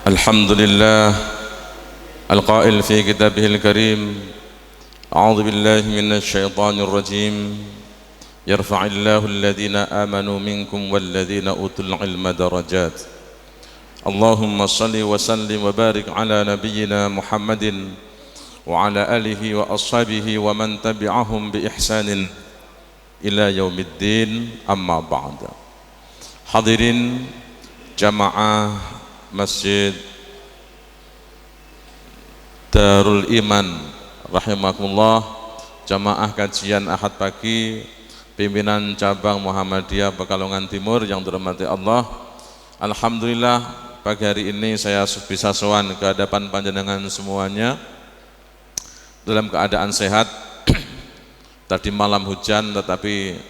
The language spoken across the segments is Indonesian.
الحمد لله القائل في كتابه الكريم أعوذ بالله من الشيطان الرجيم يرفع الله الذين آمنوا منكم والذين أوتوا العلم درجات اللهم صل وسلم وبارك على نبينا محمد وعلى آله وأصحابه ومن تبعهم بإحسان إلى يوم الدين أما بعد. Hadirin jamaah Masjid Darul Iman rahimakumullah, jamaah kajian Ahad pagi pimpinan cabang Muhammadiyah Pekalongan Timur yang dirahmati Allah. Alhamdulillah pagi hari ini saya bisa sowan ke hadapan panjenengan semuanya dalam keadaan sehat. Tadi malam hujan tetapi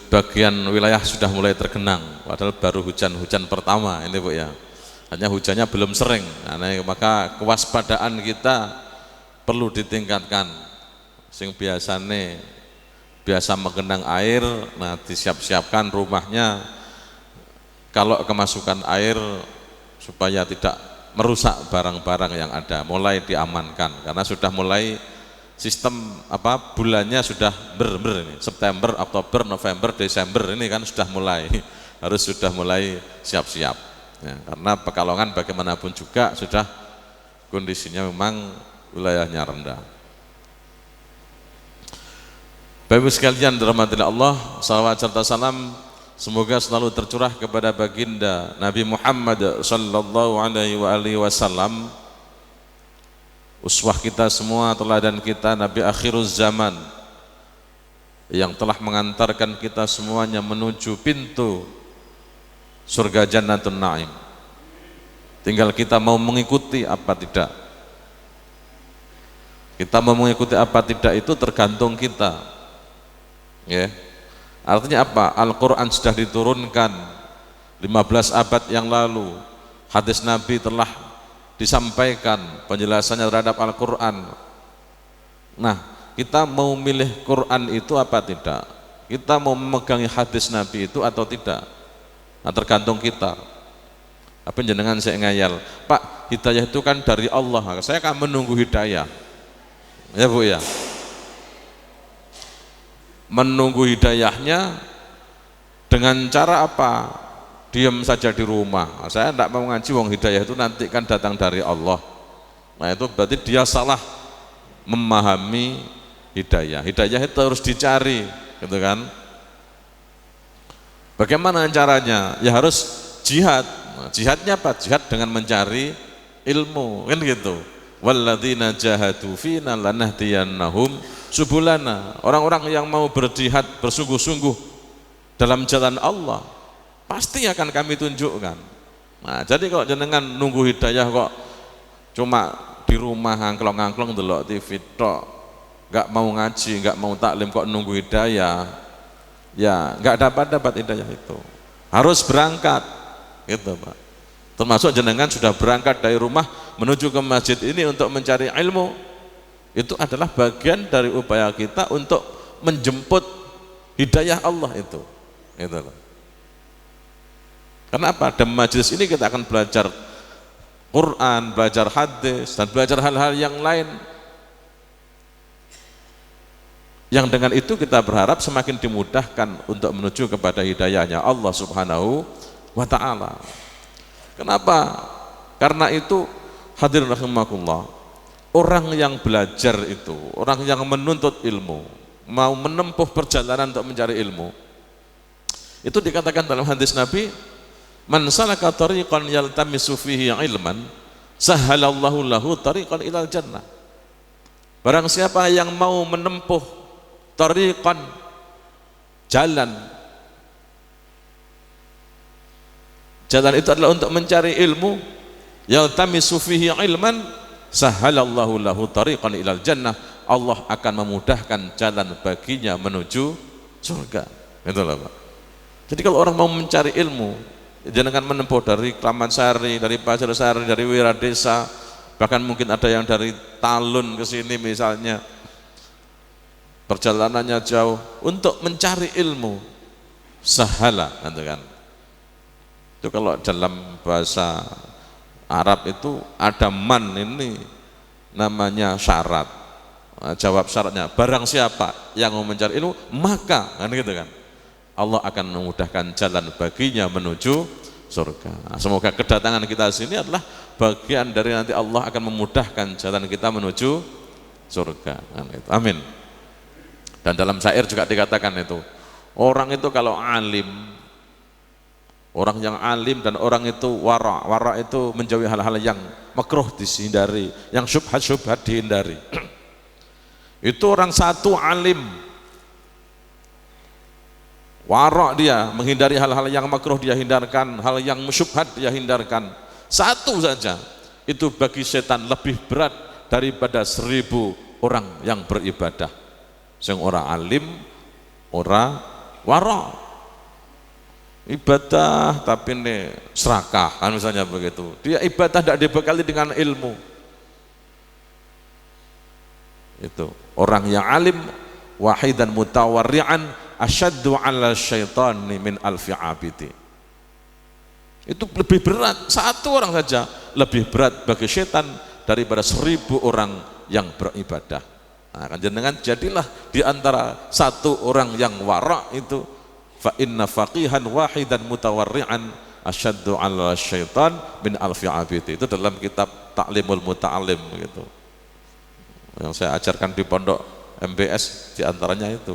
bagian wilayah sudah mulai tergenang, padahal baru hujan pertama ini Bu ya, hanya hujannya belum sering. Nah, maka kewaspadaan kita perlu ditingkatkan. Sing biasa menggenang air, nah disiap-siapkan rumahnya kalau kemasukan air supaya tidak merusak barang-barang yang ada, mulai diamankan karena sudah mulai sistem bulannya sudah ini September, Oktober, November, Desember ini kan sudah mulai sudah mulai siap-siap ya, karena Pekalongan bagaimanapun juga sudah kondisinya memang wilayahnya rendah. Bapak Ibu sekalian dirahmati Allah, salawat serta salam semoga selalu tercurah kepada baginda Nabi Muhammad sallallahu alaihi wasallam, uswah kita semua, teladan kita, Nabi akhiruz zaman yang telah mengantarkan kita semuanya menuju pintu surga Jannatun Naim. Tinggal kita mau mengikuti apa tidak. Kita mau mengikuti apa tidak itu tergantung kita ya. Artinya apa? Al-Quran sudah diturunkan 15 abad yang lalu, hadis Nabi telah disampaikan penjelasannya terhadap Al-Quran. Nah, kita mau milih Quran itu apa tidak? Kita mau memegangi hadis Nabi itu atau tidak? Nah, tergantung kita. Apa jenengan saya ngayal, Pak, hidayah itu kan dari Allah, saya akan menunggu hidayah ya Bu ya, menunggu hidayahnya dengan cara apa? Diam saja di rumah, saya tidak mau ngaji, wong hidayah itu nanti kan datang dari Allah. Nah itu berarti dia salah memahami hidayah. Hidayah itu harus dicari gitu kan. Bagaimana caranya? Ya harus jihad. Nah, jihadnya apa? Jihad dengan mencari ilmu kan gitu. Walladzina jahadu fina lanahdiyannahum subulana. Orang-orang yang mau berjihad bersungguh-sungguh dalam jalan Allah pasti akan kami tunjukkan. Nah, jadi kalau jenengan nunggu hidayah kok cuma di rumah ngangklong-ngangklong delok TV tok, enggak mau ngaji, enggak mau taklim kok nunggu hidayah, ya enggak dapat hidayah itu. Harus berangkat gitu, Pak. Termasuk jenengan sudah berangkat dari rumah menuju ke masjid ini untuk mencari ilmu. Itu adalah bagian dari upaya kita untuk menjemput hidayah Allah itu. Gitu loh. Karena apa? Dalam majelis ini kita akan belajar Quran, belajar hadis, dan belajar hal-hal yang lain. Yang dengan itu kita berharap semakin dimudahkan untuk menuju kepada hidayahnya Allah subhanahu wa ta'ala. Kenapa? Karena itu hadirin rahimakumullah, orang yang belajar itu, orang yang menuntut ilmu, mau menempuh perjalanan untuk mencari ilmu, itu dikatakan dalam hadis Nabi, man salaka tariqan yaltamisu fihi ilman sahhalallahu lahu tariqan ilal jannah. Barang siapa yang mau menempuh tariqan, jalan itu adalah untuk mencari ilmu, yaltamisu fihi ilman sahhalallahu lahu tariqan ilal jannah, Allah akan memudahkan jalan baginya menuju surga. Itulah Pak. Jadi kalau orang mau mencari ilmu, jangan menempuh dari Klamansari, dari Pajarsari, dari Wiradesa, bahkan mungkin ada yang dari Talun ke sini misalnya, perjalanannya jauh untuk mencari ilmu. Sahala, kan? Itu kalau dalam bahasa Arab itu ada man, ini namanya syarat. Nah, jawab syaratnya, barang siapa yang mau mencari ilmu maka kan gitu kan, Allah akan memudahkan jalan baginya menuju surga. Nah, semoga kedatangan kita sini adalah bagian dari nanti Allah akan memudahkan jalan kita menuju surga kan itu. Amin. Dan dalam syair juga dikatakan itu, orang itu kalau alim, orang yang alim dan orang itu wara itu menjauhi hal-hal yang makruh dihindari, yang syubhat dihindari. Itu orang satu alim, wara dia menghindari hal-hal yang makruh dia hindarkan, hal yang syubhat dia hindarkan. Satu saja itu bagi setan lebih berat daripada 1000 orang yang beribadah. Sing ora alim, ora wara. Ibadah tapi ini serakah kan misalnya begitu. Dia ibadah tidak dibekali dengan ilmu. Itu orang yang alim wahidan mutawarri'an asyaddu 'ala syaitani min alfi 'abidi. Itu lebih berat, satu orang saja lebih berat bagi setan daripada 1000 orang yang beribadah. Nah, kan jenengan jadilah di antara satu orang yang wara itu, fa inna faqihan wahidan mutawarri'an asyaddu 'ala syaitan min alfi 'abidi. Itu dalam kitab Ta'limul Muta'alim gitu, yang saya ajarkan di pondok MBS, diantaranya itu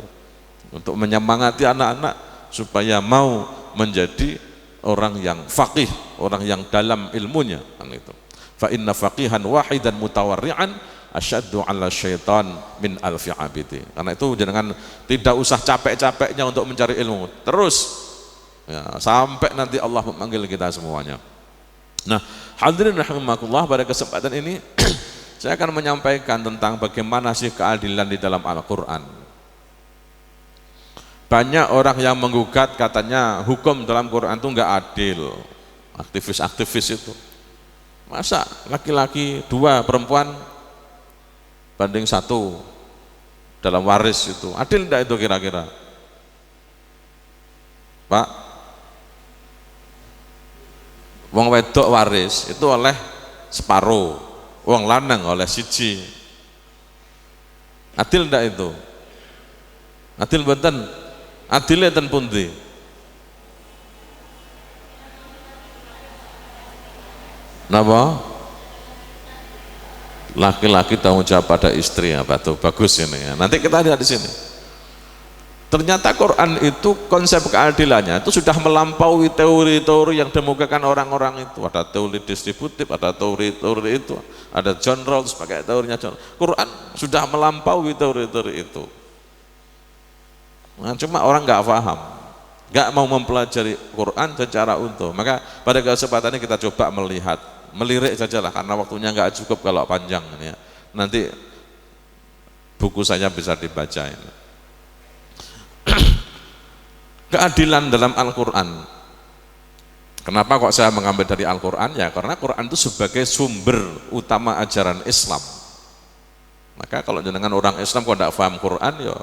untuk menyemangati anak-anak supaya mau menjadi orang yang faqih, orang yang dalam ilmunya kan itu. Fa inna faqihan wahidan mutawarri'an asyaddu 'ala syaitan min alfi 'abidi. Karena itu jangan, tidak usah capek-capeknya untuk mencari ilmu, terus ya, sampai nanti Allah memanggil kita semuanya. Nah, hadirin rahimakumullah, pada kesempatan ini saya akan menyampaikan tentang bagaimana sih keadilan di dalam Al-Quran. Banyak orang yang menggugat, katanya hukum dalam Quran itu enggak adil. Aktivis-aktivis itu, masa laki-laki 2, perempuan banding 1 dalam waris, itu adil enggak itu kira-kira? Pak, wong wedok waris itu oleh separuh, wong lanang oleh 1. Adil ndak itu? Adil mboten? Adile ten pundi? Napa? Laki-laki tanggung jawab pada istri, apa tuh? Bagus ini ya. Nanti kita lihat di sini. Ternyata Quran itu konsep keadilannya itu sudah melampaui teori-teori yang dikemukakan orang-orang itu. Ada teori distributif, ada teori-teori itu, ada John Rawls pakai teorinya John. Quran sudah melampaui teori-teori itu. Nah, cuma orang nggak paham, nggak mau mempelajari Quran secara utuh. Maka pada kesempatan ini kita coba melirik sajalah, karena waktunya nggak cukup kalau panjang ya. Nanti buku saya bisa dibaca ini. Keadilan dalam Al-Quran. Kenapa kok saya mengambil dari Al-Quran? Ya karena Quran itu sebagai sumber utama ajaran Islam. Maka kalau jenengan orang Islam kok tidak paham Quran, ya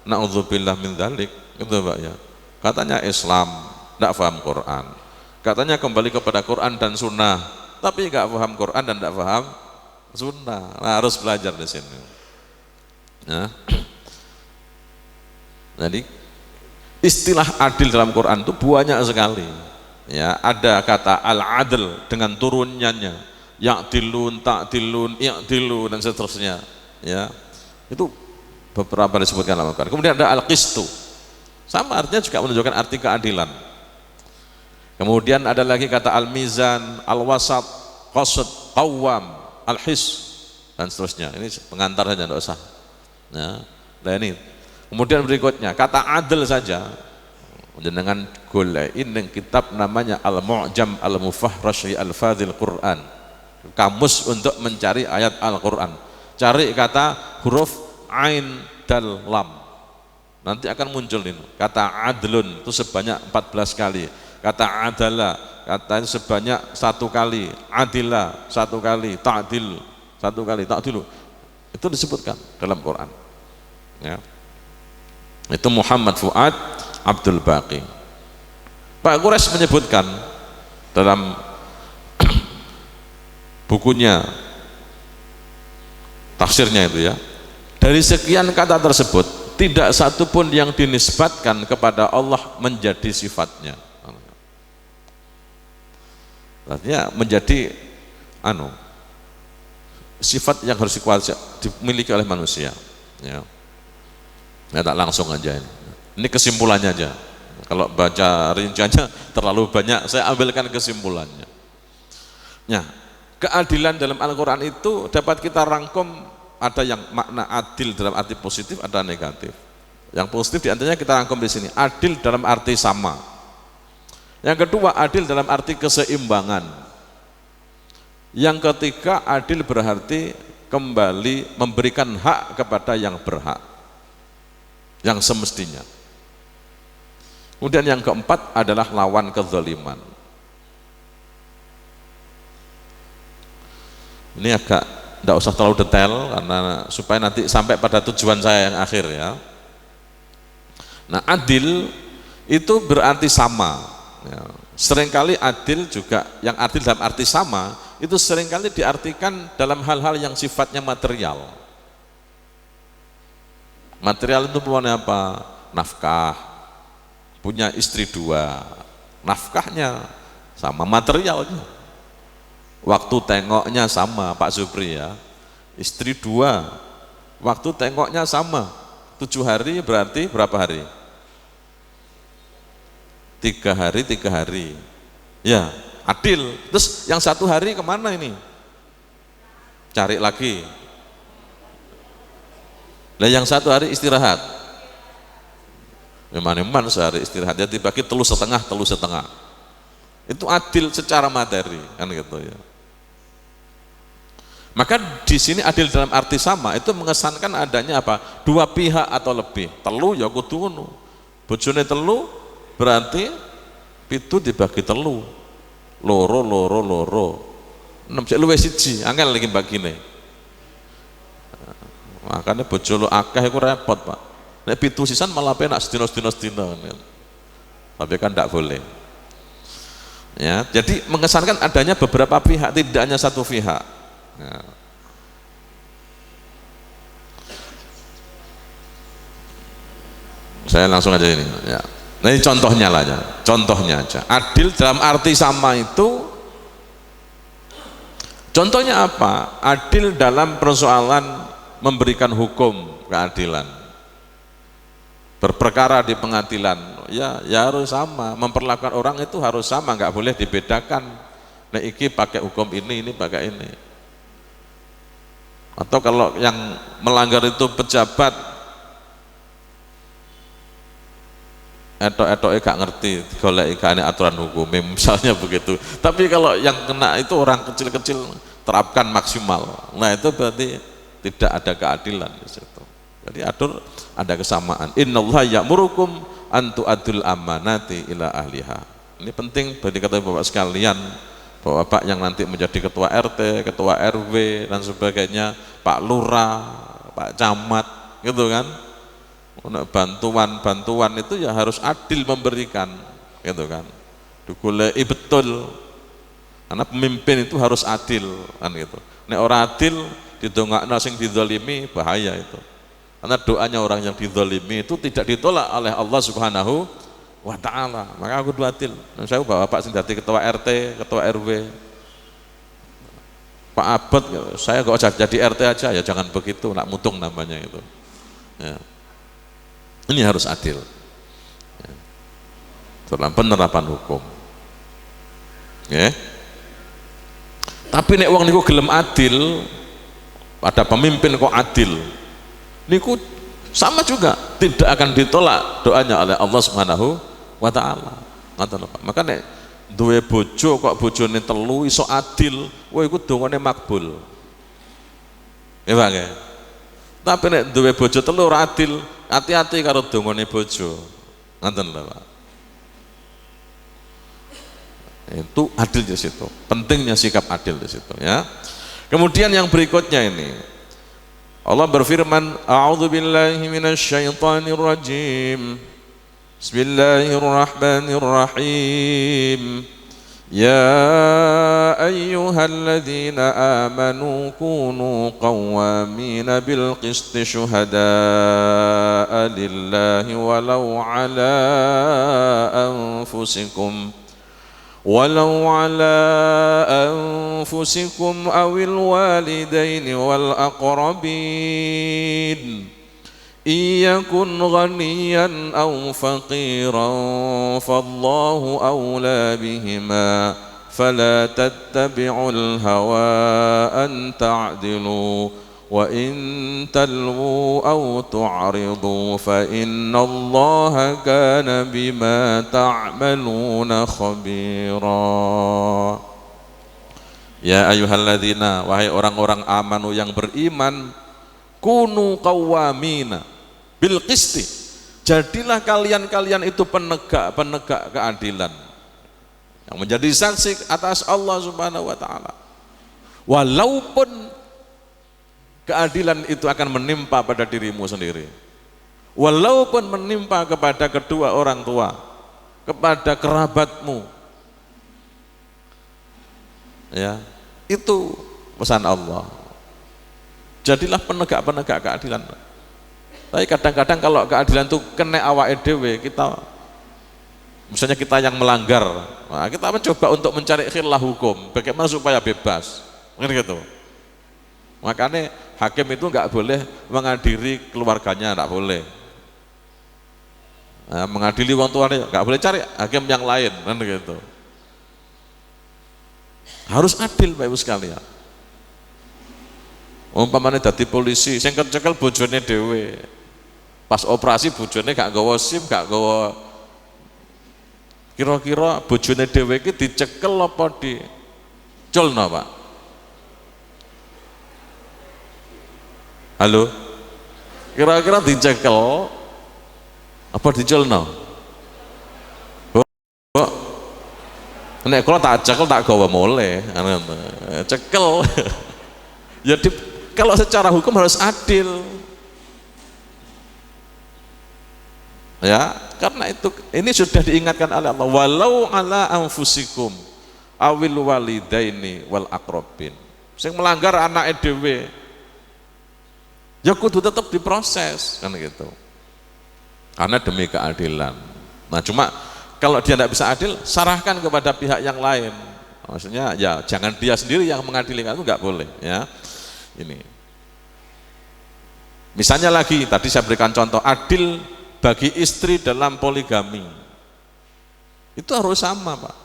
na'udzubillah min dzalik, gitu Pak ya. Katanya Islam, tidak paham Quran. Katanya kembali kepada Quran dan Sunnah, tapi nggak paham Quran dan tidak paham Sunnah. Nah, harus belajar di sini. Ya. Jadi istilah adil dalam Quran itu banyak sekali. Ya, ada kata al-adl dengan turunannya, ya'dilun, ta'dilun, i'dilu dan seterusnya. Ya, itu beberapa disebutkan dalam Al-Quran. Kemudian ada al-qistu, sama artinya juga menunjukkan arti keadilan. Kemudian ada lagi kata al-mizan, al-wasat, qasd, qawwam, al-his dan seterusnya. Ini pengantar saja, tidak usah. Nah, ini. Kemudian berikutnya kata adil saja, dengan golek kitab namanya Al-Mu'jam Al-Mufahrash Al-Fadhil Quran, kamus untuk mencari ayat Al-Quran. Cari kata huruf ain dal lam, nanti akan muncul ini kata adlun itu sebanyak 14 kali, kata adala kata sebanyak 1 kali, adila 1 kali, ta'dil 1 kali, ta'dilu itu disebutkan dalam Quran ya. Itu Muhammad Fuad Abdul Baqi. Pak Quraisy menyebutkan dalam bukunya tafsirnya itu ya, dari sekian kata tersebut tidak satu pun yang dinisbatkan kepada Allah menjadi sifatnya. Artinya menjadi sifat yang harus dimiliki oleh manusia ya. Ya tak langsung aja ini kesimpulannya aja, kalau baca rinciannya terlalu banyak, saya ambilkan kesimpulannya ya. Keadilan dalam Al-Quran itu dapat kita rangkum, ada yang makna adil dalam arti positif, ada negatif. Yang positif diantaranya kita rangkum di sini, adil dalam arti sama. Yang kedua, adil dalam arti keseimbangan. Yang ketiga, adil berarti kembali memberikan hak kepada yang berhak, yang semestinya. Kemudian yang keempat adalah lawan kezaliman. Ini agak tidak usah terlalu detail karena supaya nanti sampai pada tujuan saya yang akhir ya. Nah, adil itu berarti sama ya. Seringkali adil juga, yang adil dalam arti sama itu seringkali diartikan dalam hal-hal yang sifatnya material. Material itu punya apa? Nafkah, punya istri 2, nafkahnya sama materialnya. Waktu tengoknya sama Pak Zubri ya, istri 2, waktu tengoknya sama, 7 hari berarti berapa hari? 3 hari, 3 hari ya, adil. Terus yang 1 hari kemana ini? Cari lagi. Nah yang 1 hari istirahat, memang sehari istirahat, dia dibagi 3,5, 3,5. Itu adil secara materi kan gitu ya. Maka di sini adil dalam arti sama itu mengesankan adanya apa? 2 pihak atau lebih. Telu ya kudu ngono. Bojone telu berarti 7 dibagi 3. Loro 6 cek luwih 1, angel lagi bagine. Makanya bojo lu akeh iku repot, Pak. Nek 7 sisan malah penak sedina. Tapi kan tidak boleh. Ya, jadi mengesankan adanya beberapa pihak, tidak hanya 1 pihak. Ya. Saya langsung aja ini ya. Nah ini contohnya lah ya. Contohnya aja. Adil dalam arti sama itu contohnya apa? Adil dalam persoalan memberikan hukum keadilan, berperkara di pengadilan ya harus sama, memperlakukan orang itu harus sama, nggak boleh dibedakan. Nah iki pakai hukum ini pakai ini. Atau kalau yang melanggar itu pejabat, etok-etoknya gak ngerti, golek ikane aturan hukum, misalnya begitu. Tapi kalau yang kena itu orang kecil-kecil, terapkan maksimal. Nah itu berarti tidak ada keadilan di situ. Jadi ada kesamaan. Innallaha ya'murukum an tu'addul amanati ila ahliha. Ini penting bagi kata Bapak sekalian. Bapak yang nanti menjadi ketua RT, ketua RW dan sebagainya, Pak Lurah, Pak Camat, gitu kan? Bantuan itu ya harus adil memberikan, gitu kan? Digoleki betul, karena pemimpin itu harus adil, kan gitu. Nek ora adil, didongakno sing dizalimi bahaya itu. Karena doanya orang yang dizalimi itu tidak ditolak oleh Allah Subhanahu wa ta'ala. Maka aku adil. Saya bapak sing dadi ketua RT, ketua RW, Pak Abad, saya gak usah jadi RT aja ya, jangan begitu, nak mutung namanya itu ya. Ini harus adil ya, dalam penerapan hukum ya. Tapi nek wong niku gelem adil, ada pemimpin kok adil, niku sama juga tidak akan ditolak doanya oleh Allah Subhanahu wa ta'ala. Maka nek duwe bojo kok bojone 3 iso adil, wah iku dongane makbul. Ya Pak ya. Tapi nek duwe bojo 3 ora adil, hati-hati karo dongane bojo. Ngoten lho Pak. Itu adil di situ. Pentingnya sikap adil di situ ya. Kemudian yang berikutnya ini, Allah berfirman, a'udzubillahi minasyaitonirrajim. Bismillahirrahmanirrahim. Ya ayyuhalladzina amanu kunu qawwamina bil qisti syuhada'a lillahi walau ala anfusikum awil walidaini wal aqrabin iyakun ghaniyan aw faqiran fallahu awla bihima fala tattabi'ul hawa an ta'dilu wa in talwu aw tu'ridu fa innallaha kana bima ta'maluna khabira. Ya ayyuhalladzina, wahai orang-orang amanu yang beriman, kunu qawwamina bil qisti, jadilah kalian itu penegak keadilan yang menjadi saksi atas Allah Subhanahu wa taala. Walaupun keadilan itu akan menimpa pada dirimu sendiri, walaupun menimpa kepada kedua orang tua, kepada kerabatmu, ya, itu pesan Allah. Jadilah penegak keadilan. Tapi kadang-kadang kalau keadilan itu kena awake dhewe, kita misalnya kita yang melanggar, nah kita mencoba untuk mencari khilaf hukum, bagaimana supaya bebas, kan gitu. Makanya hakim itu nggak boleh mengadili keluarganya, nggak boleh. Nah, mengadili orang tuanya nggak boleh, cari hakim yang lain, kan gitu. Harus adil, Bapak Ibu sekalian. Umpamane dadi polisi, sing kecekel bojone dhewe. Pas operasi bojone gak nggawa SIM, gak nggawa, kira-kira bojone dhewe iki dicekel apa diculno, Pak? Halo? Kira-kira dicekel apa diculno? Kok nek kula tak cekel tak gawa mole, cekel. Jadi kalau secara hukum harus adil, ya, karena itu ini sudah diingatkan oleh Allah, walau ala anfusikum awil walidaini wal aqrabin. Sing melanggar anak dhewe ya kudu tetap diproses, kan gitu, karena demi keadilan. Nah cuma kalau dia tidak bisa adil, serahkan kepada pihak yang lain, maksudnya ya jangan dia sendiri yang mengadili, itu nggak boleh, ya. Ini misalnya lagi tadi saya berikan contoh adil bagi istri dalam poligami, itu harus sama, Pak.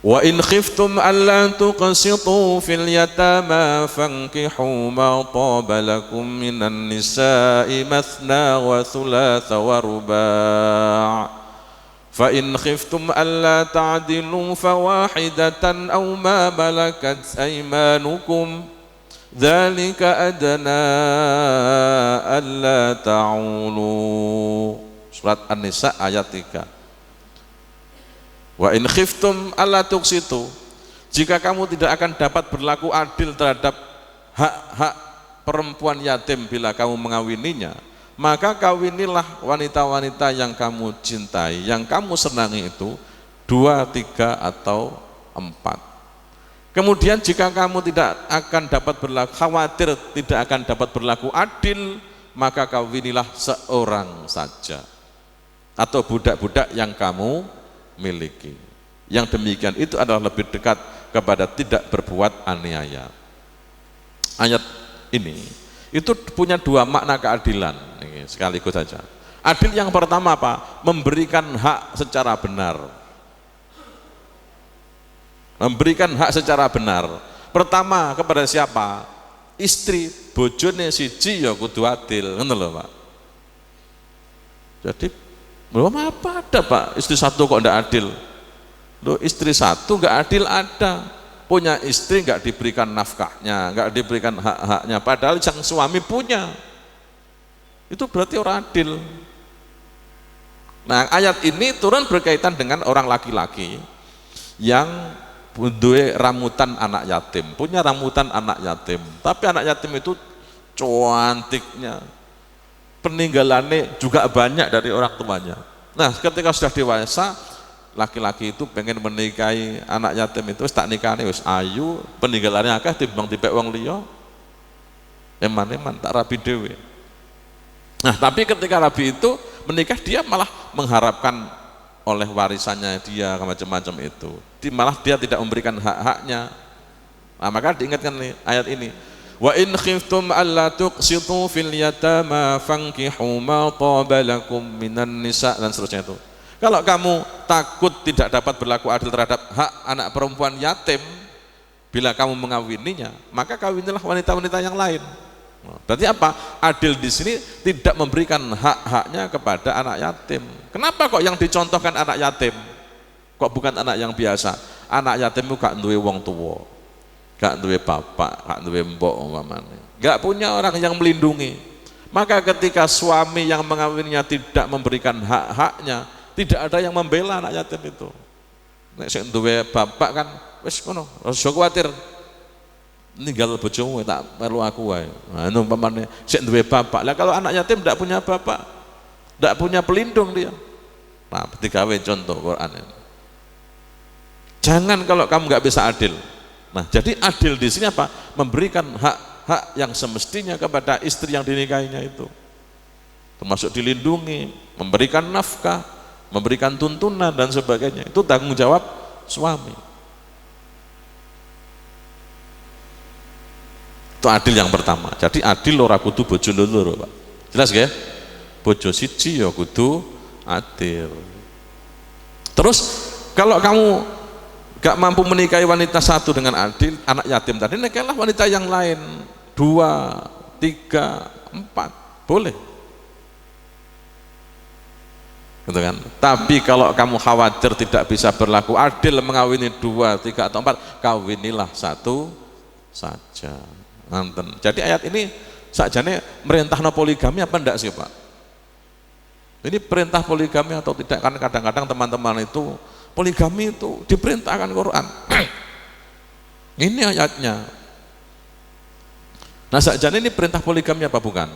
Wa in khiftum alla tuqsitu fil yatama fankihu ma taba lakum minan nisa'i mathna wa thulatha wa ruba'. Fa in khiftum alla ta'dilu fawahidatan aw ma malakat aymanukum dzalika adna alla ta'ulu. Surat An-Nisa ayat 3. Wa in khiftum alla tuqsitu, jika kamu tidak akan dapat berlaku adil terhadap hak-hak perempuan yatim bila kamu mengawininya, maka kawinilah wanita-wanita yang kamu cintai, yang kamu senangi itu 2, 3 atau 4. Kemudian jika kamu tidak akan dapat berlaku, khawatir tidak akan dapat berlaku adil, maka kawinilah seorang saja atau budak-budak yang kamu miliki. Yang demikian itu adalah lebih dekat kepada tidak berbuat aniaya. Ayat ini itu punya 2 makna keadilan. Ini sekaligus saja. Adil yang pertama apa? Memberikan hak secara benar. Memberikan hak secara benar. Pertama kepada siapa? Istri, bojone siji ya kudu adil, ngono lho, Pak. Jadi belum apa ada, Pak, istri satu kok ndak adil. Loh, istri satu nggak adil ada. Punya istri nggak diberikan nafkahnya, nggak diberikan hak-haknya, padahal sang suami punya. Itu berarti orang adil. Nah, ayat ini turun berkaitan dengan orang laki-laki yang punya ramutan anak yatim, punya ramutan anak yatim. Tapi anak yatim itu cantiknya, peninggalannya juga banyak dari orang tuanya. Nah, ketika sudah dewasa, laki-laki itu pengen menikahi anak yatim itu, wis tak nikahne wis ayu, peninggalannya akeh timbang dipek wong liya. Eman-eman tak rabi dhewe. Nah, tapi ketika rabi itu menikah, dia malah mengharapkan oleh warisannya dia macam-macam itu. Malah dia tidak memberikan hak-haknya. Nah, maka diingatkan nih ayat ini. Wa in khiftum alla tuqsitu fil yatama fankihu ma taba lakum minan nisa, dan seterusnya itu. Kalau kamu takut tidak dapat berlaku adil terhadap hak anak perempuan yatim bila kamu mengawininya, maka kawinilah wanita-wanita yang lain. Berarti apa? Adil di sini tidak memberikan hak-haknya kepada anak yatim. Kenapa kok yang dicontohkan anak yatim? Kok bukan anak yang biasa? Anak yatim itu gak duwe wong tua, gak duwe bapak, gak duwe mbok umpamane, gak punya orang yang melindungi. Maka ketika suami yang mengawininya tidak memberikan hak-haknya, tidak ada yang membela anak yatim itu. Nek sing duwe bapak kan wis ngono, aja kuwatir. Ninggal bojomu tak perlu aku wae. Nah, umpamane sik duwe bapak. Lah kalau anak yatim tidak punya bapak, tidak punya pelindung dia. Nah, digawe contoh Quran ini. Jangan kalau kamu nggak bisa adil. Nah, jadi adil di sini apa? Memberikan hak-hak yang semestinya kepada istri yang dinikahinya itu. Termasuk dilindungi, memberikan nafkah, memberikan tuntunan dan sebagainya. Itu tanggung jawab suami. Itu adil yang pertama. Jadi adil ora kudu bojo loro, Pak. Jelas nggih? Bojo siji ya kudu adil. Terus kalau kamu gak mampu menikahi wanita satu dengan adil, anak yatim tadi, nikahlah wanita yang lain, 2, 3, 4, boleh. Gitu kan? Tapi kalau kamu khawatir tidak bisa berlaku adil mengawini 2, 3 atau 4, kawinilah satu saja. Nanten. Jadi ayat ini sakjane merintahno poligami apa enggak sih, Pak? Ini perintah poligami atau tidak? Kan kadang-kadang teman-teman itu poligami itu diperintahkan Quran. Ini ayatnya. Nah, sakjane ini perintah poligami apa bukan?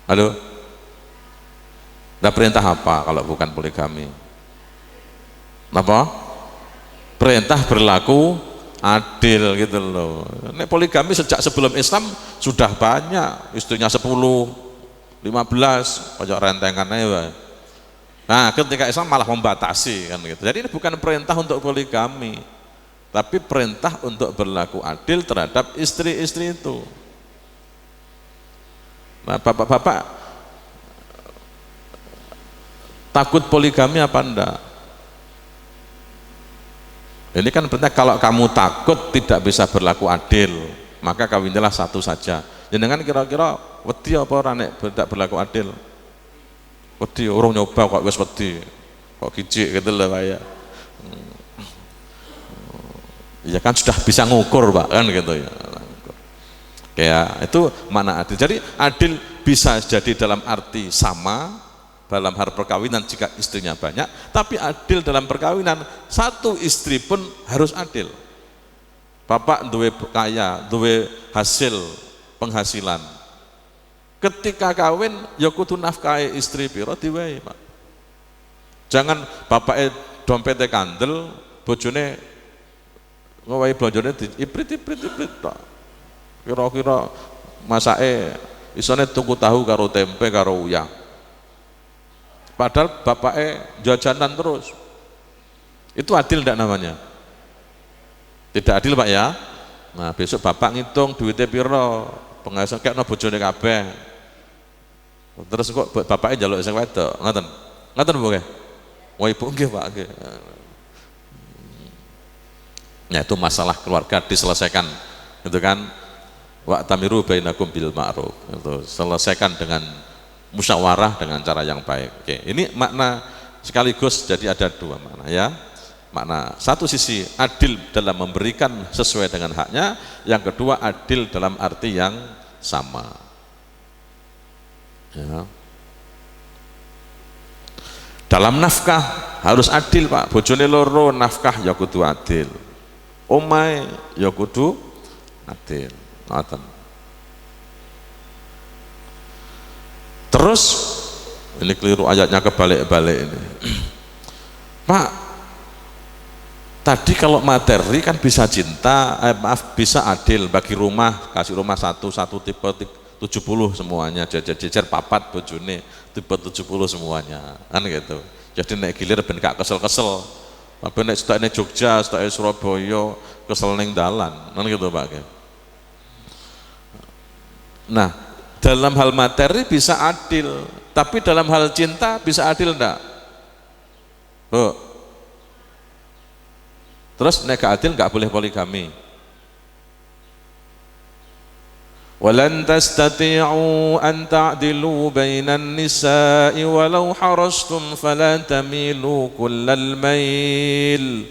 Halo? Nah, perintah apa kalau bukan poligami? Apa? Perintah berlaku adil gitu loh. Nek poligami sejak sebelum Islam sudah banyak, istrinya 10, 15, kayak rentengannya ya. Nah, ketika Islam malah membatasi kan gitu. Jadi ini bukan perintah untuk poligami, tapi perintah untuk berlaku adil terhadap istri-istri itu. Nah, bapak-bapak takut poligami apa enggak? Ini kan perintah, kalau kamu takut tidak bisa berlaku adil, maka kawinilah satu saja. Jenengan kira-kira wedi apa ora nek tidak berlaku adil? Wedi, orang nyoba kok wis wedi. Kok kicik gitu loh, Pak ya. Ya kan sudah bisa ngukur, Pak, kan gitu ya. Kayak itu mana adil. Jadi adil bisa jadi dalam arti sama dalam hal perkawinan jika istrinya banyak, tapi adil dalam perkawinan satu istri pun harus adil. Bapak duwe kaya, duwe hasil penghasilan, ketika kawin ya kudu nafkahi istri piro diwehi, Pak. Jangan bapaknya dompetnya kandel, bojone ngowahi blonjone iprit tok. Kira-kira masake isone tuku tahu karo tempe karo uyah. Padahal bapaknya jajanan terus. Itu adil enggak namanya? Tidak adil, Pak ya. Nah, besok bapak ngitung duitnya piro, penghasilan kayak no bojone kabeh. Terus kok bapaknya njaluk sing wedok, ngoten. Ngoten Bu nggih. Wah, Ibu nggih, Pak nggih. Ya, itu masalah keluarga diselesaikan. Itu kan wa'tamiru bainakum bil ma'ruf. Itu selesaikan dengan musyawarah dengan cara yang baik. Oke, ini makna sekaligus, jadi ada dua makna ya. Makna satu sisi adil dalam memberikan sesuai dengan haknya, yang kedua adil dalam arti yang sama. Ya. Dalam nafkah harus adil, Pak. Bojone loro nafkah ya kudu adil. Omahe ya kudu adil. Ngoten. Terus Ini keliru ayatnya, kebalik-balik ini. Pak, tadi kalau materi kan bisa cinta, bisa adil, bagi rumah, kasih rumah satu tipe 70 semuanya, jejer papat bojone tipe 70 semuanya, kan gitu. Jadi nek gilir ben gak kesel-kesel. Tapi nek stokne Jogja, stokne Surabaya, kesel ning dalan, kan gitu Pak. Nah, dalam hal materi bisa adil, tapi dalam hal cinta bisa adil enggak? Bu. Terus nek gak adil gak boleh poligami. Walan tastati'u an ta'dilu bainan nisa'i walau harastum fala tamilu kullal mail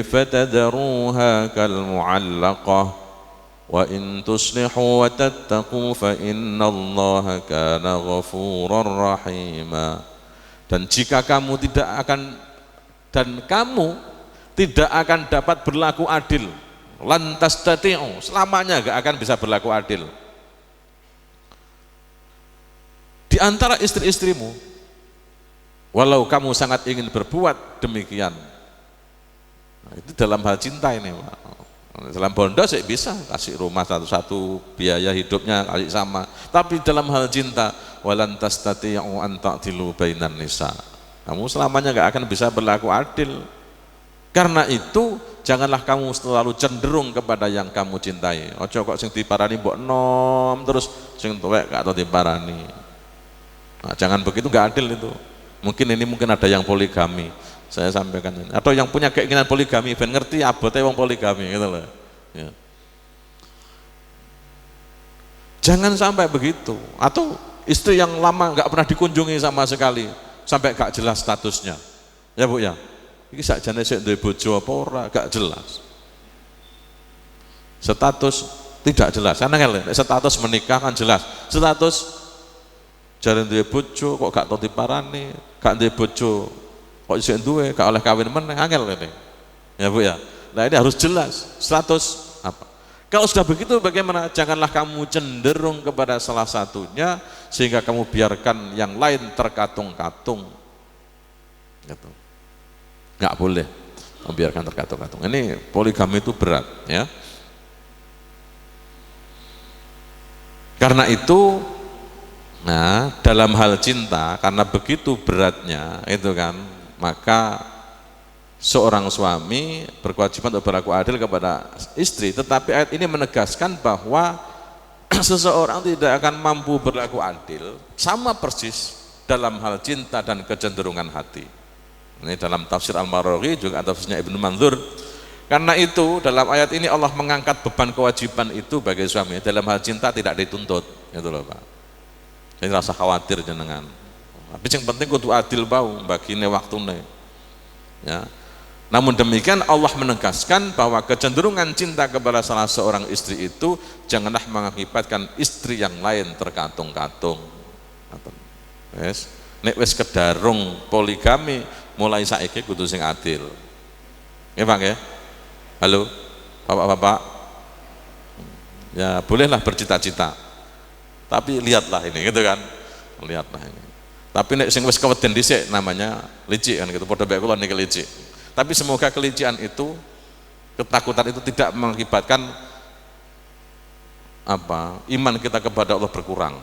fatadruha kal mu'allaqah wa in tuslihu wa tattaqu fa innallaha kana ghafurar rahima. Dan jika kamu tidak akan dapat berlaku adil, lantas tati'u, selamanya gak akan bisa berlaku adil di antara istri-istrimu, walau kamu sangat ingin berbuat demikian. Nah, itu dalam hal cinta ini Pak. Dalam bondo sih bisa kasih rumah satu-satu, biaya hidupnya kasih sama, tapi dalam hal cinta, walan tastati'u an ta'dilu bainan nisa, kamu selamanya gak akan bisa berlaku adil. Karena itu janganlah kamu selalu cenderung kepada yang kamu cintai. Ojo kok sing diparani mbok enom terus sing tuwek gak tau diparani. Nah, jangan begitu, gak adil itu. Mungkin ada yang poligami, saya sampaikan ini. Atau yang punya keinginan poligami ben ngerti abote wong poligami gitu loh. Ya. Jangan sampai begitu. Atau istri yang lama gak pernah dikunjungi sama sekali sampai gak jelas statusnya. Ya Bu ya. Iki sakjane sik duwe bojo apa ora gak jelas. Status tidak jelas. Karena status menikah kan jelas. Status jare duwe bojo kok gak tau diparani, gak duwe bojo kok isih duwe, gak oleh kawin meneh, angel ini. Ya Bu ya. Nah ini harus jelas status apa. Kalau sudah begitu bagaimana? Janganlah kamu cenderung kepada salah satunya sehingga kamu biarkan yang lain terkatung-katung. Gitu. Nggak boleh membiarkan terkatung-katung. Ini poligami itu berat ya. Karena itu, nah dalam hal cinta karena begitu beratnya itu kan, maka seorang suami berkewajiban untuk berlaku adil kepada istri. Tetapi ayat ini menegaskan bahwa seseorang tidak akan mampu berlaku adil sama persis dalam hal cinta dan kecenderungan hati. Ini dalam tafsir Al-Maraghi juga tafsirnya Ibnu Mandzur. Karena itu dalam ayat ini Allah mengangkat beban kewajiban itu bagi suami. Dalam hal cinta tidak dituntut, gitu loh Pak. Jadi rasa khawatir jenengan. Tapi yang penting kudu adil bau bagine waktune. Ya. Namun demikian Allah menegaskan bahwa kecenderungan cinta kepada salah seorang istri itu janganlah mengakibatkan istri yang lain terkatung-katung. Wes, nek wis kedarung poligami mulai saiki kudu sing adil. Nggih Pak nggih? Halo. Bapak-bapak. Ya, bolehlah bercita-cita. Tapi lihatlah ini gitu kan. Lihatlah ini. Tapi nek sing wis keweden dhisik namanya licik kan gitu. Padha bae kula niki licik. Tapi semoga kelicikan itu, ketakutan itu tidak mengakibatkan apa? Iman kita kepada Allah berkurang.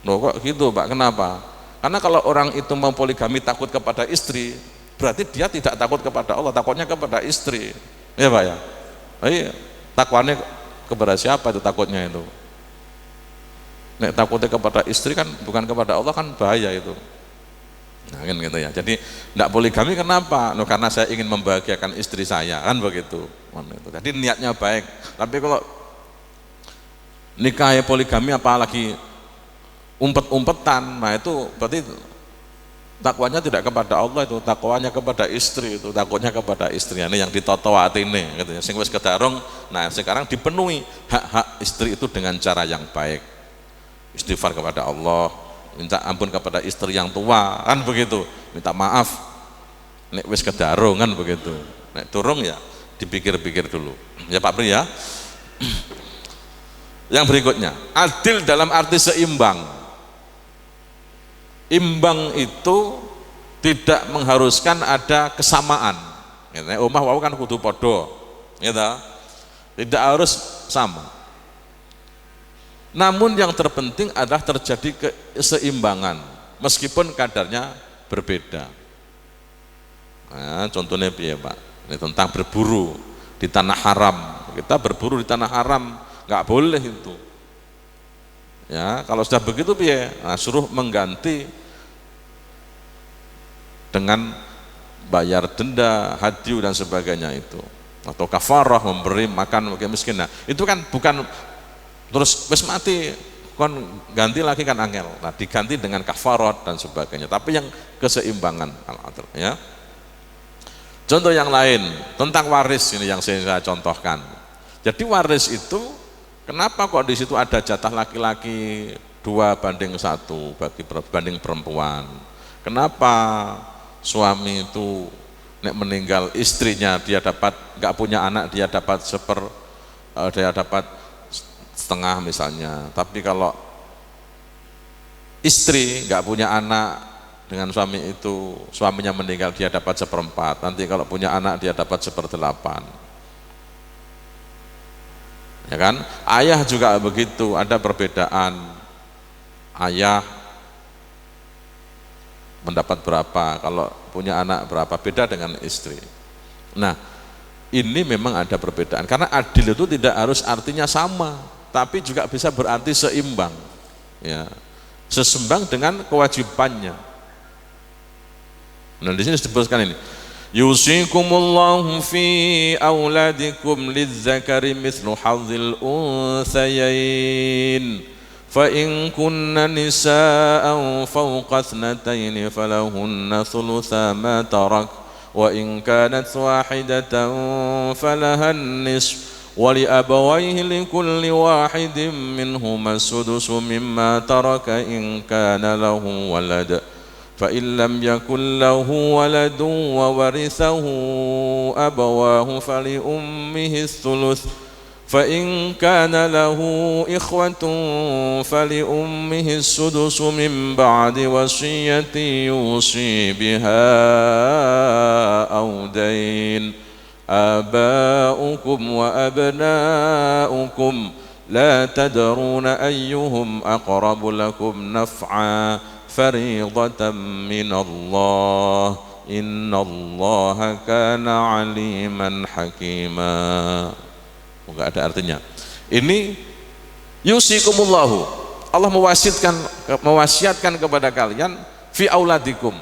Loh kok gitu Pak? Kenapa? Karena kalau orang itu mau poligami takut kepada istri, berarti dia tidak takut kepada Allah, takutnya kepada istri. Ya Pak ya? Iya, takutnya kepada siapa itu takutnya itu? Nek takutnya kepada istri kan bukan kepada Allah kan bahaya itu. Nah kan gitu ya. Jadi tidak poligami kenapa? No, karena saya ingin membahagiakan istri saya kan begitu. Jadi niatnya baik. Tapi kalau nikah poligami apalagi umpet-umpetan, nah itu berarti takwanya tidak kepada Allah, itu takwanya kepada istri, itu takutnya kepada istri. Ini yang ditoto atine gitu ya. Sing wis kedarung, nah sekarang dipenuhi hak-hak istri itu dengan cara yang baik. Istighfar kepada Allah, minta ampun kepada istri yang tua, kan begitu. Minta maaf. Nek wis kedarung kan begitu. Nek turung ya dipikir-pikir dulu. Ya Pak Pri ya. Yang berikutnya, adil dalam arti seimbang. Imbang itu tidak mengharuskan ada kesamaan. Omah wau kan kudu podo, gitu. Tidak harus sama. Namun yang terpenting adalah terjadi keseimbangan, meskipun kadarnya berbeda. Nah, contohnya piye Pak? Ini tentang berburu di tanah haram. Kita berburu di tanah haram, nggak boleh itu. Ya, kalau sudah begitu piye? Nah, suruh mengganti dengan bayar denda, hadiu dan sebagainya itu, atau kafarah, memberi makan bagi miskin. Nah, itu kan bukan terus wis mati kon ganti lagi kan angel. Nah, diganti dengan kafarah dan sebagainya, tapi yang keseimbangan, ya. Contoh yang lain tentang waris ini yang saya contohkan. Jadi waris itu kenapa kok di situ ada jatah laki-laki 2:1 banding perempuan? Kenapa suami itu nek meninggal istrinya dia dapat, nggak punya anak dia dapat dia dapat setengah misalnya, tapi kalau istri nggak punya anak dengan suami itu, suaminya meninggal dia dapat 1/4, nanti kalau punya anak dia dapat 1/8, ya kan? Ayah juga begitu, ada perbedaan, ayah mendapat berapa, kalau punya anak berapa, beda dengan istri. Nah, ini memang ada perbedaan, karena adil itu tidak harus artinya sama, tapi juga bisa berarti seimbang, ya, sesembang dengan kewajibannya. Nah, di sini disebutkan ini, yusikumullahu fi auladikum lizzakari mithlu hadzil unthayain fa in kunna nisaan fawqa ithnatayn falahunna thulutha ma tarak wa in kanat wahidatan falaha an-nisf wa li abawayhi likulli wahidin minhuma as-sudusu mimma taraka in kana lahu walad fa in lam yakul lahu waladun wa warithahu abawahu fali ummihi thuluth fa in kana lahu ikhwatun fali ummihi sudusu min ba'di wasiyyati yusi biha aw dain aba'ukum wa abna'ukum la tadruna ayyuhum aqrabu lakum naf'a fariidatan minallah innallaha kana aliman hakima. Enggak ada artinya. Ini yusikumullahu, Allah mewasiatkan kepada kalian fi auladikum,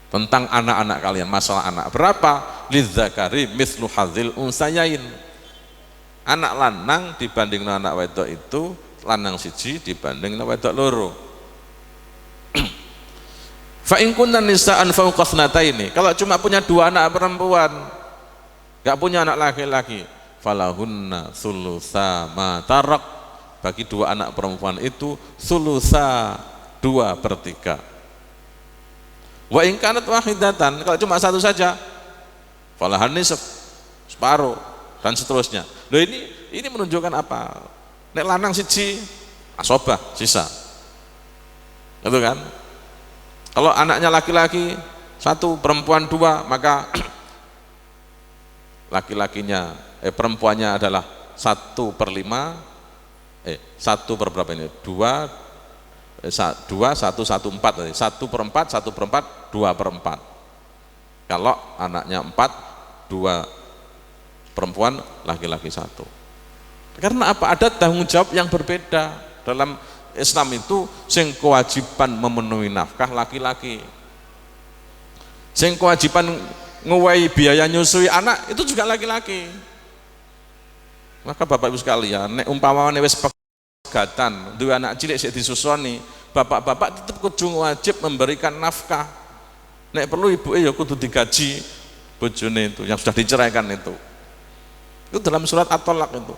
tentang anak-anak kalian, masalah anak. Berapa? Lidzakari mithlu hadzil unsayain. Anak lanang dibanding anak wedok itu, lanang siji dibanding wedok loro. Fa in kunna nisaan fawqa ithnataini, kalau cuma punya 2 anak perempuan, enggak punya anak laki-laki, falahunna thulutsa ma tarak, bagi 2 anak perempuan itu thulutsa 2/3. Wa in kanat wahidatan, kalau cuma satu saja, falahan nisf, separuh, dan seterusnya. Loh, ini menunjukkan apa? Nek lanang siji asobah sisa, itu kan? Kalau anaknya laki-laki 1, perempuan 2, maka laki-lakinya perempuannya adalah 1/5, 1 per berapa ini? 2, 1, 1/4, 1/4, 1/4, 2/4. Kalau anaknya 4, 2 perempuan, laki-laki 1. Karena apa? Ada tanggung jawab yang berbeda. Dalam Islam itu sing kewajiban memenuhi nafkah laki-laki, sing kewajiban nguwai biaya nyusui anak itu juga laki-laki. Maka Bapak Ibu sekalian, nek umpamane wis pegatan duwe anak cilik sik disusoni, bapak-bapak tetap kudu wajib memberikan nafkah. Nek perlu ibuke ya kudu digaji bojone itu yang sudah diceraikan itu. Itu dalam surat At-Thalaq itu.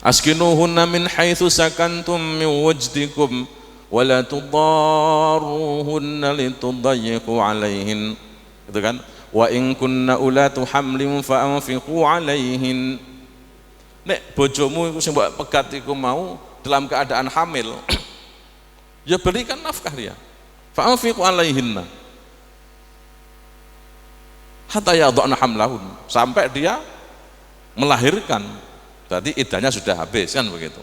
Askinuhunna min haitsu sakantum min wajdikum wa la tudarruhunna litudayyiqu alaihin, itu kan? Wa in kunna ulatu hamlin fa anfiqu alaihin Nek bojomu iku sing mbok pegat iku mau dalam keadaan hamil, ya berikan nafkah dia. Fa'anfiqu alaihinna hatta yadhana hamlahun, sampai dia melahirkan. Berarti iddahnya sudah habis kan begitu.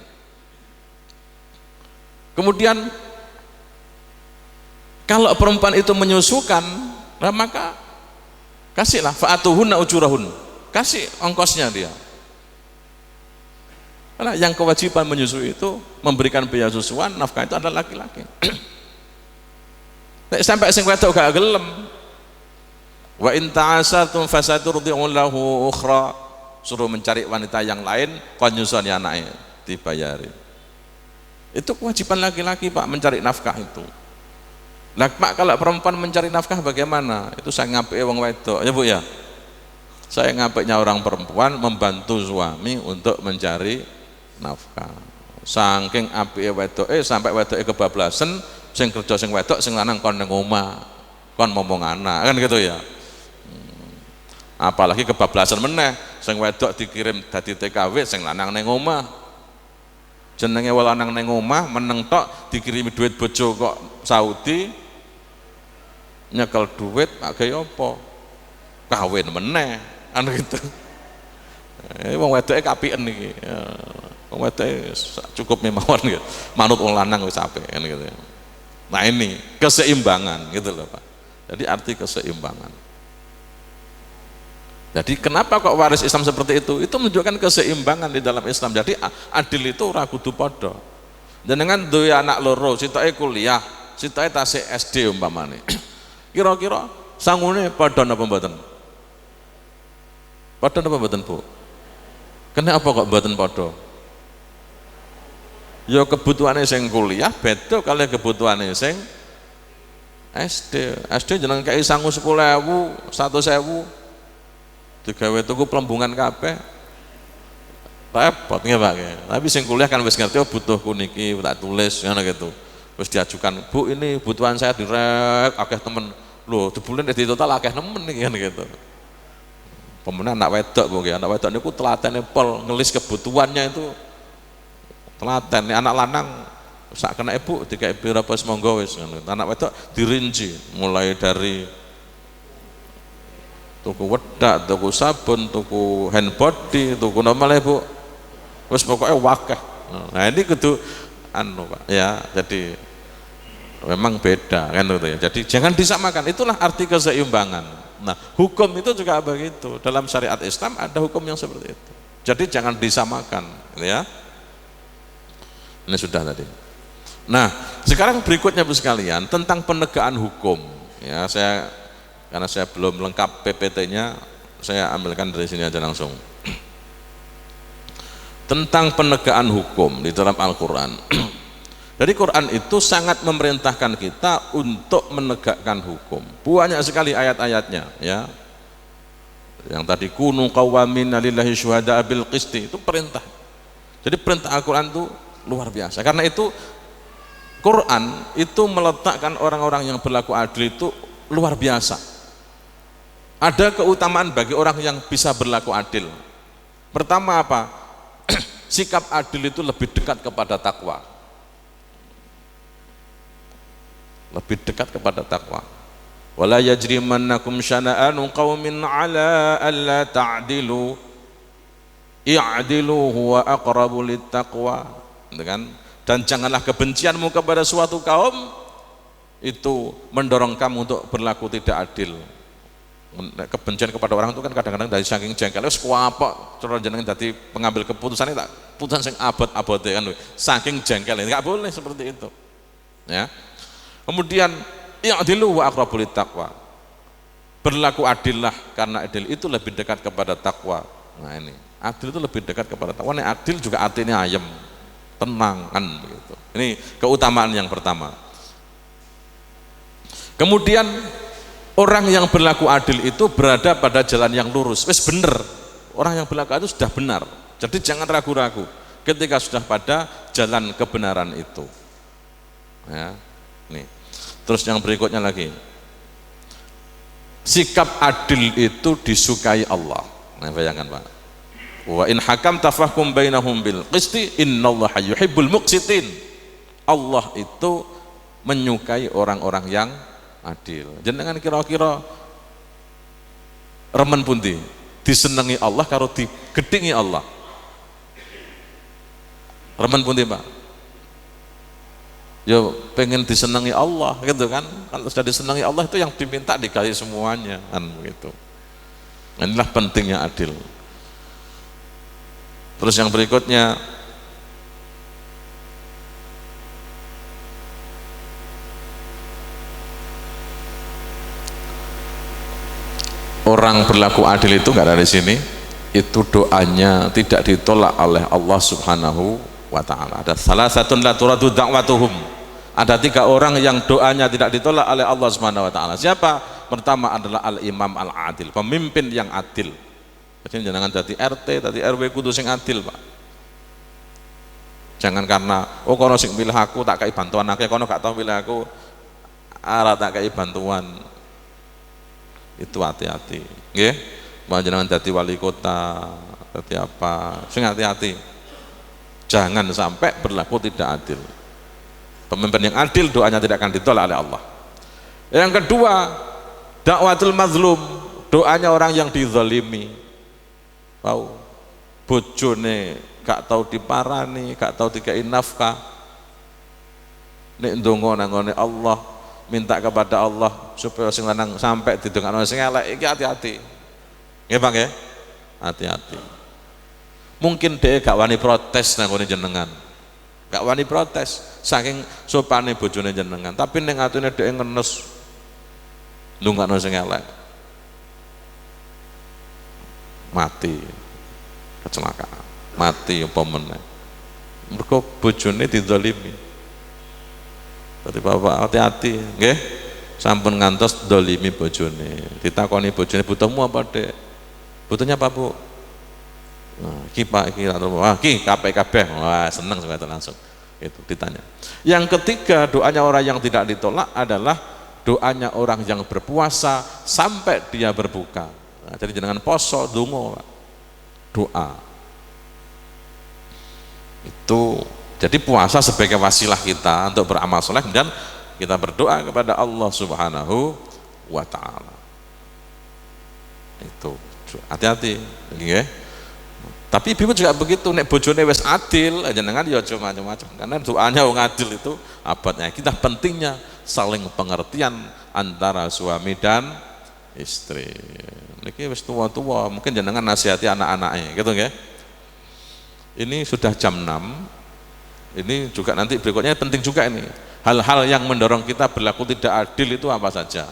Kemudian kalau perempuan itu menyusukan, nah maka kasihlah fa'atuhunna ujurahun, kasih ongkosnya dia. Karena yang kewajiban menyusui itu memberikan biaya susuan, nafkah itu adalah laki-laki. Sampai sing wedok gak gelem, wa in ta'asartum fasaturdi'u lahu ukhra, suruh mencari wanita yang lain kon nyusoni anaknya dibayari. Itu kewajiban laki-laki Pak, mencari nafkah itu. Lah Pak, kalau perempuan mencari nafkah bagaimana? Itu saya ngapik wong wedok ya Bu ya. Saya ngapiknya orang perempuan membantu suami untuk mencari nafkah. Saking apike wedok sampai wedoke kebablasan, sing kerja sing wedok, sing lanang kon ning omah, kon momong anak kan gitu ya. Apalagi kebablasan meneh, sing wedok dikirim dadi TKW, sing lanang ning omah. Jenenge wong lanang ning omah meneng tok dikirimi duit bojo kok Saudi, nyekel duit pakai apa? Kawin meneh kan gitu. Wong wedoke kapiken iki. Wong wedoke cukup memawan gitu. Manut wong lanang wis apik kan gitu. Nah ini keseimbangan gitu loh Pak. Jadi arti keseimbangan. Jadi kenapa kok waris Islam seperti itu? Itu menunjukkan keseimbangan di dalam Islam. Jadi adil itu ora kudu padha. Jenengan duwe anak loro, sitoke kuliah, sitoke tasik SD umpamane. Kira-kira sangune padha napa mboten? Padha napa mboten, Bu? Kenapa kok mboten padha? Ya kebutuhane sing kuliah beda kali kebutuhane sing SD. SD jeneng kei sangu 10.000, 100.000. Digawe tuku pelembungan kabeh. Repot nggih Pak. Tapi sing kuliah kan wis ngerti butuhku niki tak tulis ngono gitu. Wis diajukan, Bu ini kebutuhan saya direk akeh temen. Lho, jebule di total akeh nemen iki kan gitu. Pemenang anak wedok Bu nggih. Anak wedok niku telatene pol ngelis kebutuhannya itu. Telaten anak lanang sak kena ibu digawe pira apa semonggo wis ngono. Anak wedok dirinci mulai dari tuku wedak, tuku sabun, tuku hand body, tuku normal ya Bu. Wis pokoknya wakeh. Nah ini kudu anu Pak ya, jadi memang beda kan gitu ya. Jadi jangan disamakan, itulah arti keseimbangan. Nah hukum itu juga begitu, dalam syariat Islam ada hukum yang seperti itu. Jadi jangan disamakan gitu ya. Ini sudah tadi. Nah sekarang berikutnya Bu sekalian, tentang penegakan hukum ya. Karena saya belum lengkap PPT-nya, saya ambilkan dari sini aja langsung. Tentang penegakan hukum di dalam Al-Quran. Jadi Quran itu sangat memerintahkan kita untuk menegakkan hukum. Banyak sekali ayat-ayatnya ya. Yang tadi kunu qawwamina lillahi syuhada'a bil qisti, itu perintah. Jadi perintah Al-Quran itu luar biasa. Karena itu Quran itu meletakkan orang-orang yang berlaku adil itu luar biasa. Ada keutamaan bagi orang yang bisa berlaku adil. Pertama apa? Sikap adil itu lebih dekat kepada takwa. Lebih dekat kepada takwa. Wala yajrimannakum syana'anu qaumin 'ala alla ta'dilu. I'dilu huwa aqrabu littaqwa. Dan janganlah kebencianmu kepada suatu kaum itu mendorong kamu untuk berlaku tidak adil. Kebencian kepada orang itu kan kadang-kadang dari saking jengkel wis kuapok cara jenengan dadi pengambil keputusan tak putusan sing abot-abote kan saking jengkel enggak boleh seperti itu ya. Kemudian i'dilu wa aqrabul taqwa, berlaku adillah karena adil itu lebih dekat kepada takwa. Nah ini adil itu lebih dekat kepada takwa. Ini adil juga artinya ayem, tenang kan begitu. Ini keutamaan yang pertama. Kemudian orang yang berlaku adil itu berada pada jalan yang lurus, wis bener. Orang yang berlaku adil sudah benar. Jadi jangan ragu-ragu ketika sudah pada jalan kebenaran itu. Ya, nih. Terus yang berikutnya lagi, sikap adil itu disukai Allah. Nah bayangkan Pak, Wa in hakamta fahkum bainahum bil qisti innallaha yuhibbul muqsitin. Allah itu menyukai orang-orang yang adil. Jenengan kira-kira remen pundi disenengi Allah karo digedhingi Allah? Remen pundi, Pak? Ya pengen disenangi Allah gitu kan. Kalau sudah disenangi Allah itu yang diminta dikasih semuanya kan begitu. Inilah pentingnya adil. Terus yang berikutnya, orang berlaku adil itu nggak dari sini, itu doanya tidak ditolak oleh Allah Subhanahu wa ta'ala. Ada salah satu la turadu da'watuhum. Ada 3 orang yang doanya tidak ditolak oleh Allah Subhanahu wa ta'ala. Siapa? Pertama adalah al-imam al-adil, pemimpin yang adil. Jadi jangan jadi RT, jadi RW kudu sing adil, Pak. Jangan karena kono sing milih aku tak kai bantuan akeh, kono gak tau milih aku ora tak kai bantuan. Itu hati-hati, nggih. Panjenengan jadi wali kota, jadi apa? Sing hati-hati. Jangan sampai berlaku tidak adil. Pemimpin yang adil doanya tidak akan ditolak oleh Allah. Yang kedua, dakwatul mazlum, doanya orang yang dizalimi. Tahu bojone gak tahu diparani, gak tahu dikai nafkah. Nek ndonga nang ngone Allah, minta kepada Allah supaya sing lanang sampai didongakno sing elek iki hati-hati. Nggih, Pak nggih? Hati-hati. Mungkin dia gak wani protes nang ngone jenengan. Gak wani protes saking sopane bojone jenengan, tapi ning atine dhek ngenes ndongakno sing elek. Mati kecelakaan, mati apa meneh mergo bojone dizalimi. Dadi bapak hati-hati nggih, sampun ngantos dolimi bojone, ditakoni bojone butuhmu apa Dek, butuhnya apa Bu? Nah, iki Pak iki iki kabeh wah seneng sekali langsung itu ditanya. Yang ketiga, doanya orang yang tidak ditolak adalah doanya orang yang berpuasa sampai dia berbuka. Nah, jadi jangan poso donga, doa itu. Jadi puasa sebagai wasilah kita untuk beramal soleh dan kita berdoa kepada Allah Subhanahu wa ta'ala. Itu hati-hati nggih. Tapi ibu juga begitu, nek bojone wis adil jenengan ya aja macam-macam, karena doanya wong adil itu abadnya. Kita pentingnya saling pengertian antara suami dan istri. Niki wis tua-tua, mungkin jenengan nasihati anak-anaknya gitu nggih. Ini sudah jam 6. Ini juga nanti berikutnya penting juga ini. Hal-hal yang mendorong kita berlaku tidak adil itu apa saja?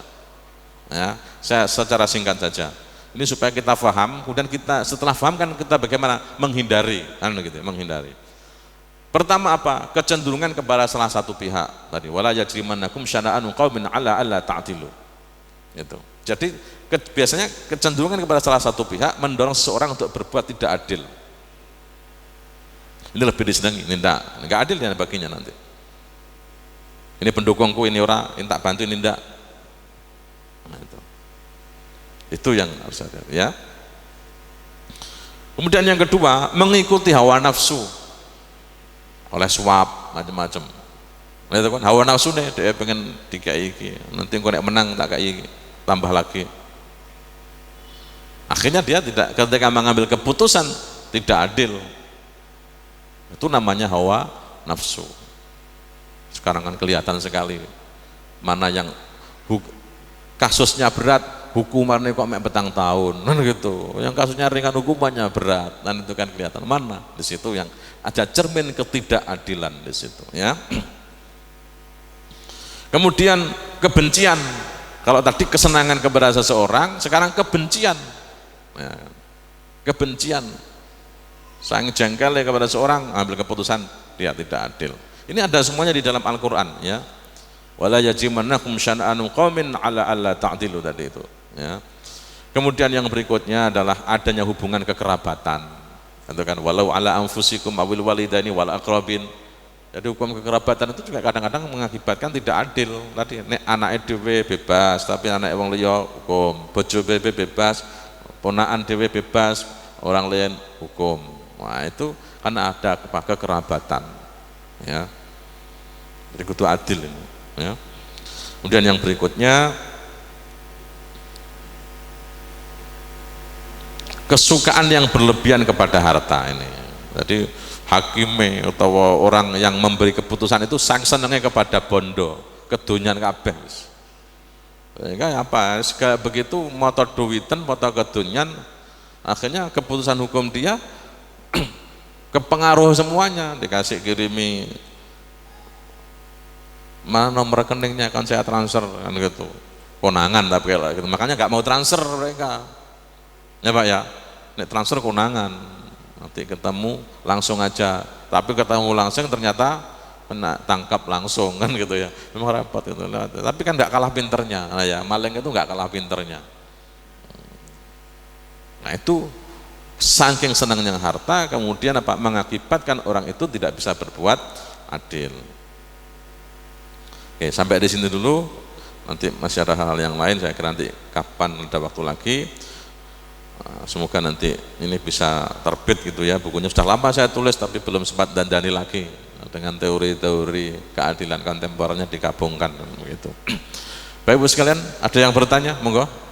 Ya, saya secara singkat saja. Ini supaya kita paham, kemudian kita setelah paham kan kita bagaimana menghindari, kan gitu, menghindari. Pertama apa? Kecenderungan kepada salah satu pihak tadi. Wala yajrimannakum syana'anu qaumin 'ala alla ta'dilu. Itu. Jadi biasanya kecenderungan kepada salah satu pihak mendorong seseorang untuk berbuat tidak adil. Ini lebih disenangi, ini enggak adil ya baginya nanti. Ini pendukungku, ini orang, ini tak bantu, ini enggak. Nah, itu yang harus ada ya. Kemudian yang kedua, mengikuti hawa nafsu oleh suap macam-macam. Nah, itu kan hawa nafsu nih, dia pengen dikai iki, nanti kau nek menang tak kai tambah lagi. Akhirnya dia tidak, ketika mengambil keputusan tidak adil. Itu namanya hawa nafsu. Sekarang kan kelihatan sekali mana yang kasusnya berat, hukumannya kok mek petang tahun, kan gitu. Yang kasusnya ringan hukumannya berat, dan itu kan kelihatan mana di situ yang ada cermin ketidakadilan di situ, ya. Kemudian kebencian. Kalau tadi kesenangan kepada seseorang, sekarang kebencian. Ya. Kebencian. Sang jengkel kepada seorang, ambil keputusan dia tidak adil. Ini ada semuanya di dalam Al-Qur'an, ya. Wala yajrimannakum syan'anu qaumin 'ala alla ta'dilu tadi itu, ya. Kemudian yang berikutnya adalah adanya hubungan kekerabatan. Itu kan walau 'ala anfusikum awil walidaini wal aqrabin. Jadi hukum kekerabatan itu juga kadang-kadang mengakibatkan tidak adil. Tadi nek anake dhewe bebas, tapi anake wong liya hukum, bojo bebas, ponakan dhewe bebas, orang lain hukum. Wah itu kan ada kekerabatan, ya. Jadi kudu adil ini, ya. Kemudian yang berikutnya, kesukaan yang berlebihan kepada harta ini. Jadi hakime atau orang yang memberi keputusan itu sang senengnya kepada bondo, kedunyan kabeh. Sehingga apa? Segala begitu motor duwitan, motor kedunyan, akhirnya keputusan hukum dia kepengaruh semuanya, dikasih kirimi mana nomor rekeningnya kan saya transfer kan gitu, konangan tapi kalau gitu, makanya nggak mau transfer mereka, ya Pak ya, nek transfer konangan, nanti ketemu langsung aja, tapi ketemu langsung ternyata kena tangkap langsung kan gitu ya, memang repot gitu. Tapi kan nggak kalah pinternya, nah ya maling itu nggak kalah pinternya. Nah itu saking senangnya harta, kemudian apa mengakibatkan orang itu tidak bisa berbuat adil. Oke, sampai di sini dulu. Nanti masih ada hal-hal yang lain, saya kira nanti kapan ada waktu lagi. Semoga nanti ini bisa terbit gitu ya, bukunya sudah lama saya tulis tapi belum sempat dandani lagi dengan teori-teori keadilan kontemporer digabungkan begitu. Baik Ibu sekalian, ada yang bertanya? Monggo.